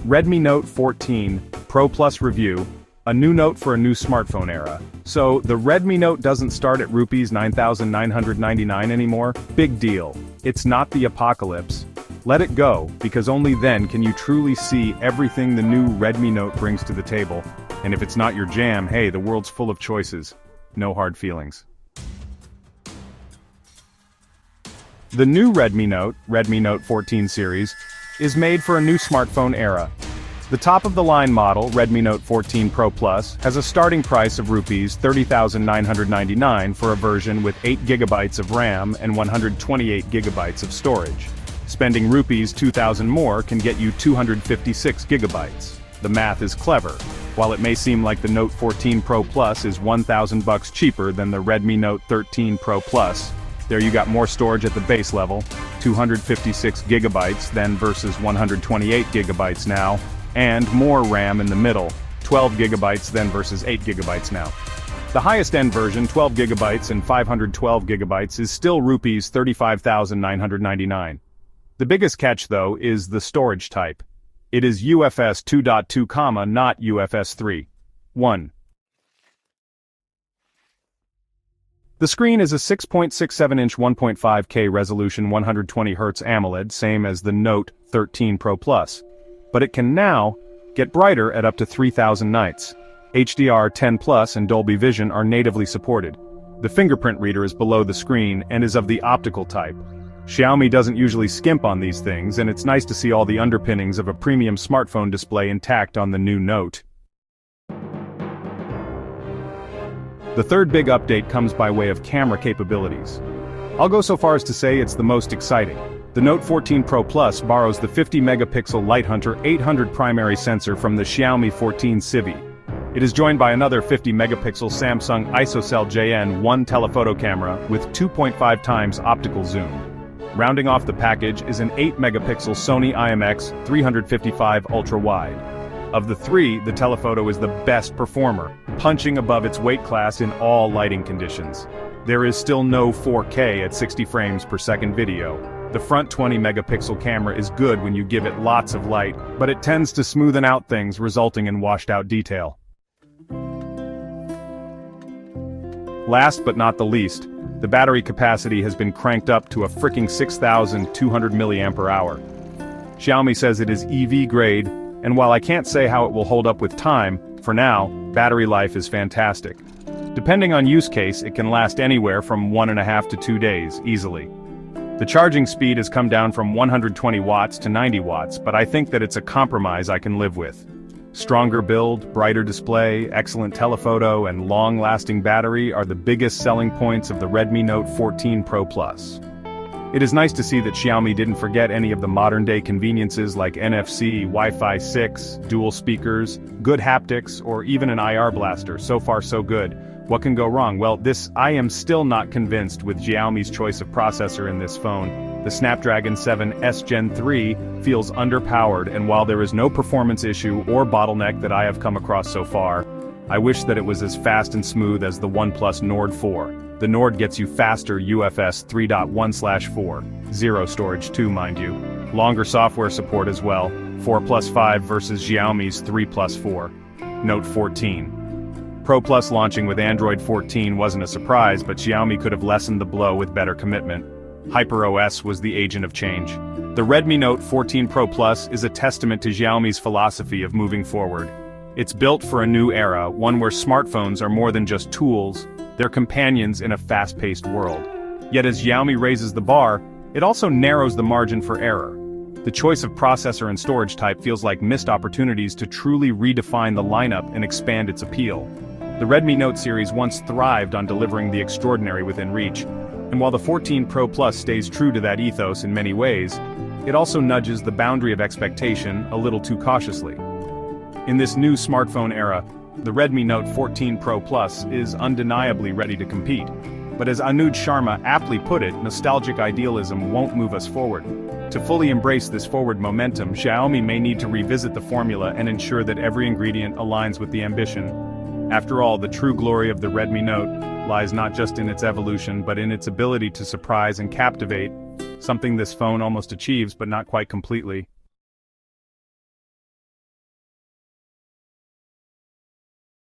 Redmi Note 14 Pro Plus review, a new note for a new smartphone era. So, the Redmi Note doesn't start at Rs 9,999 anymore? Big deal. It's not the apocalypse. Let it go, because only then can you truly see everything the new Redmi Note brings to the table. And if it's not your jam, hey, the world's full of choices. No hard feelings. The new Redmi Note 14 series, is made for a new smartphone era. The top-of-the-line model, Redmi Note 14 Pro Plus, has a starting price of Rs 30,999 for a version with 8GB of RAM and 128GB of storage. Spending Rs 2,000 more can get you 256GB. The math is clever. While it may seem like the Note 14 Pro Plus is $1,000 cheaper than the Redmi Note 13 Pro Plus, there you got more storage at the base level, 256GB then versus 128GB now, and more RAM in the middle, 12GB then versus 8GB now. The highest end version, 12GB and 512GB, is still Rs 35,999. The biggest catch though is the storage type. It is UFS 2.2, not UFS 3.1. The screen is a 6.67-inch 1.5K resolution 120Hz AMOLED, same as the Note 13 Pro Plus. But it can now get brighter at up to 3000 nits. HDR10 Plus and Dolby Vision are natively supported. The fingerprint reader is below the screen and is of the optical type. Xiaomi doesn't usually skimp on these things, and it's nice to see all the underpinnings of a premium smartphone display intact on the new Note. The third big update comes by way of camera capabilities. I'll go so far as to say it's the most exciting. The Note 14 Pro Plus borrows the 50-megapixel Lighthunter 800 primary sensor from the Xiaomi 14 Civi. It is joined by another 50-megapixel Samsung ISOCELL JN1 telephoto camera with 2.5 times optical zoom. Rounding off the package is an 8-megapixel Sony IMX 355 ultra-wide. Of the three, the telephoto is the best performer, punching above its weight class in all lighting conditions. There is still no 4K at 60 frames per second video. The front 20-megapixel camera is good when you give it lots of light, but it tends to smoothen out things, resulting in washed-out detail. Last but not the least, the battery capacity has been cranked up to a fricking 6,200 mAh. Xiaomi says it is EV grade, and while I can't say how it will hold up with time, for now, battery life is fantastic. Depending on use case, it can last anywhere from 1.5 to 2 days, easily. The charging speed has come down from 120 watts to 90 watts, but I think that it's a compromise I can live with. Stronger build, brighter display, excellent telephoto, and long-lasting battery are the biggest selling points of the Redmi Note 14 Pro Plus. It is nice to see that Xiaomi didn't forget any of the modern-day conveniences like NFC, Wi-Fi 6, dual speakers, good haptics, or even an IR blaster. So far so good. What can go wrong? Well, I am still not convinced with Xiaomi's choice of processor in this phone. The Snapdragon 7S Gen 3 feels underpowered, and while there is no performance issue or bottleneck that I have come across so far, I wish that it was as fast and smooth as the OnePlus Nord 4. The Nord gets you faster UFS 3.1/4, zero storage too, mind you. Longer software support as well, 4+5 versus Xiaomi's 3+4. Note 14. Pro Plus launching with Android 14 wasn't a surprise, but Xiaomi could have lessened the blow with better commitment. HyperOS was the agent of change. The Redmi Note 14 Pro Plus is a testament to Xiaomi's philosophy of moving forward. It's built for a new era, one where smartphones are more than just tools, they're companions in a fast-paced world. Yet as Xiaomi raises the bar, it also narrows the margin for error. The choice of processor and storage type feels like missed opportunities to truly redefine the lineup and expand its appeal. The Redmi Note series once thrived on delivering the extraordinary within reach, and while the 14 Pro Plus stays true to that ethos in many ways, it also nudges the boundary of expectation a little too cautiously. In this new smartphone era, the Redmi Note 14 Pro Plus is undeniably ready to compete. But as Anuj Sharma aptly put it, nostalgic idealism won't move us forward. To fully embrace this forward momentum, Xiaomi may need to revisit the formula and ensure that every ingredient aligns with the ambition. After all, the true glory of the Redmi Note lies not just in its evolution but in its ability to surprise and captivate, something this phone almost achieves but not quite completely.